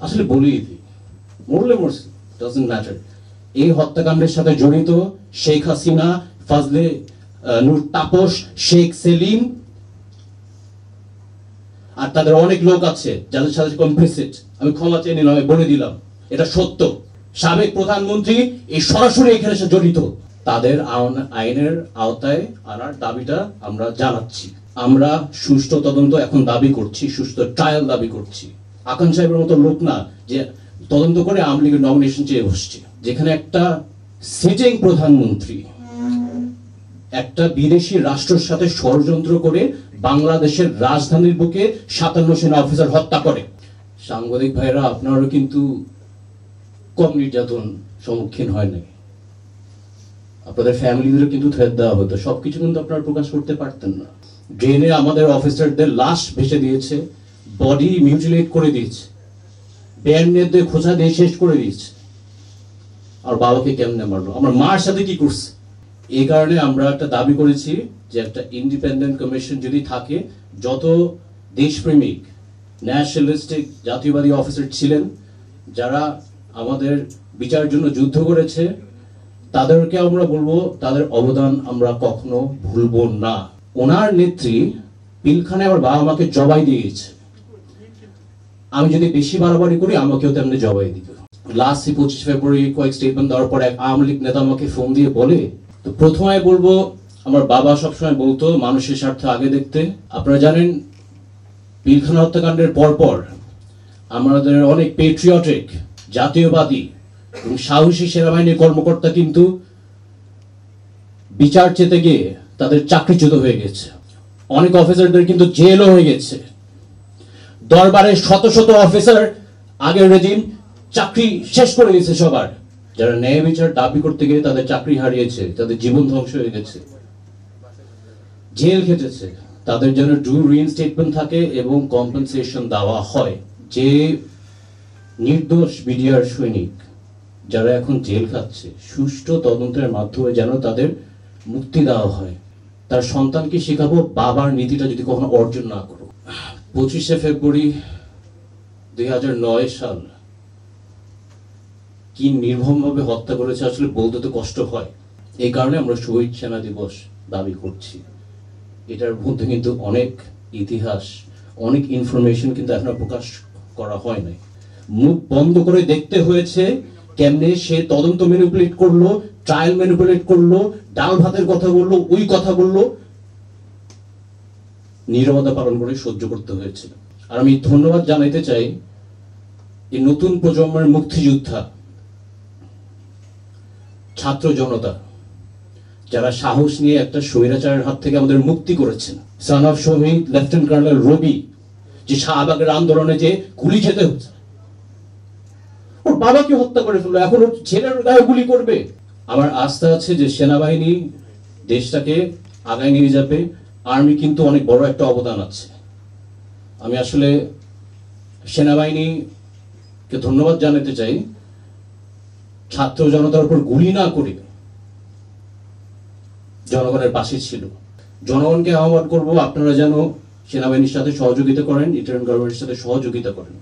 আসলে বলেই দিই, মরলে মরছে, ডাজন্ট ম্যাটার। এই হত্যাকাণ্ডের সাথে জড়িত শেখ হাসিনা, ফজলে নূর তাপস, শেখ সেলিম আর তাদের অনেক লোক আছে যাদের সাথে কমপ্লিসিট। আমি ক্ষমা চেয়ে নিলাম, আমি বলে দিলাম এটা সত্য। সাবেক প্রধানমন্ত্রী এই সরাসরি এখানে এসে জড়িত। তাদের আইনের আওতায় আনার দাবিটা আমরা জানাচ্ছি। আমরা সুষ্ঠু তদন্ত এখন দাবি করছি, সুষ্ঠু ট্রায়াল দাবি করছি। আকান সাহেবের মতো লোক না যে তদন্ত করে আওয়ামী লীগের নমিনেশন চেয়ে বসছে, যেখানে একটা সিটিং প্রধানমন্ত্রী একটা বিদেশি রাষ্ট্রের সাথে ষড়যন্ত্র করে বাংলাদেশের রাজধানীর বুকে 57 সেনা অফিসার হত্যা করে। সাংবাদিক ভাইরা, আপনারও কিন্তু কম নির্যাতন সম্মুখীন হয় নাই। আপনাদের ফ্যামিলিদেরও কিন্তু থ্রেট দেওয়া হতো, সবকিছু কিন্তু আপনারা প্রকাশ করতে পারতেন না। ড্রেনে আমাদের অফিসারদের লাশ ভেসে দিয়েছে, বডি মিউটিলেট করে দিয়েছে, ব্যান্ডেড দিয়ে খোঁচা দিয়ে শেষ করে দিয়েছে। আর বাবাকে কেমনে মারলো, আমার মার সাথে কি করছে। এই কারণে আমরা একটা দাবি করেছি যে একটা ইন্ডিপেন্ডেন্ট কমিশন যদি থাকে, যত দেশপ্রেমিক ন্যাশনালিস্টিক জাতীয়বাদী অফিসার ছিলেন যারা আমাদের বিচারের জন্য যুদ্ধ করেছে, তাদেরকে আমরা বলবো তাদের অবদান আমরা কখনো ভুলবো না। ওনার নেত্রী পিলখানায় আমার বাবা মাকে জবাই দিয়েছে, আমি যদি বেশি বাড়াবাড়ি করি আমাকেও তেমনি জবাই দিবে। লাস্ট 25 ফেব্রুয়ারি কয়েক স্টেটমেন্ট দেওয়ার পর এক আওয়ামী লীগ নেতা আমাকে ফোন দিয়ে বলে, তো প্রথমে বলবো আমার বাবা সবসময় বলতো মানুষের স্বার্থ আগে দেখতে। আপনারা জানেন পিলখানা হত্যাকাণ্ডের পর আমাদের অনেক পেট্রিয়টিক জাতীয়বাদী এবং সাহসী সেনাবাহিনীর কর্মকর্তা কিন্তু বিচার চেতে গিয়ে তাদের চাকরিচ্যুত হয়ে গেছে। অনেক অফিসারদের কিন্তু জেলও হয়ে গেছে। দরবারে শত শত অফিসার আগের রেজিম চাকরি শেষ করে দিয়েছে সবার, যারা ন্যায় বিচার দাবি করতে গিয়ে তাদের চাকরি হারিয়েছে, তাদের জীবন ধ্বংস হয়ে গেছে, জেল খেটেছে। তাদের জন্য ডু রিইনস্টেটমেন্ট থাকে এবং কম্পেনসেশন দেওয়া হয়। যে নির্দোষ বিডিআর সৈনিক যারা এখন জেল খাচ্ছে, সুষ্ঠু তদন্তের মাধ্যমে যেন তাদের মুক্তি দেওয়া হয়। তার সন্তানকে শেখাবো বাবার নীতিটা যদি কখনো অর্জন না করো। 25 ফেব্রুয়ারি 2009 সাল কি নির্মমভাবে হত্যা করেছে আসলে বলতে তো কষ্ট হয়। এই কারণে আমরা শহীদ সেনা দিবস দাবি করছি। এটার মধ্যে কিন্তু অনেক ইতিহাস, অনেক ইনফরমেশন কিন্তু এখনো প্রকাশ করা হয় নাই। মুখ বন্ধ করে দেখতে হয়েছে কেমনে সে তদন্ত ম্যানিপুলেট করলো, ট্রায়াল ম্যানিপুলেট করলো, ডাল ভাতের কথা বললো, ওই কথা বললো, নীরবতা পালন করে সহ্য করতে হয়েছিল। আর আমি ধন্যবাদ জানাইতে চাই এই নতুন প্রজন্মের মুক্তিযোদ্ধা ছাত্র জনতা যারা সাহস নিয়ে একটা স্বৈরাচারের হাত থেকে আমাদের মুক্তি করেছেন। সন অফ শহীদ লেফটেন্যান্ট কর্নেল রবি, যে শাহবাগের আন্দোলনে যে গুলি খেতে হচ্ছে, ওর বাবাকে হত্যা করে ফেললো, এখন ওর ছেলের গায়ে গুলি করবে। আমার আস্থা আছে যে সেনাবাহিনী দেশটাকে আগায় নিয়ে যাবে। আর্মি কিন্তু অনেক বড় একটা অবদান আছে। আমি আসলে সেনাবাহিনীকে ধন্যবাদ জানাতে চাই, ছাত্র জনতার উপর গুলি না করে জনগণের পাশে ছিল। জনগণকে আহ্বান করবো আপনারা যেন সেনাবাহিনীর সাথে সহযোগিতা করেন, ইন্টারিম গভর্নমেন্টের সাথে সহযোগিতা করেন।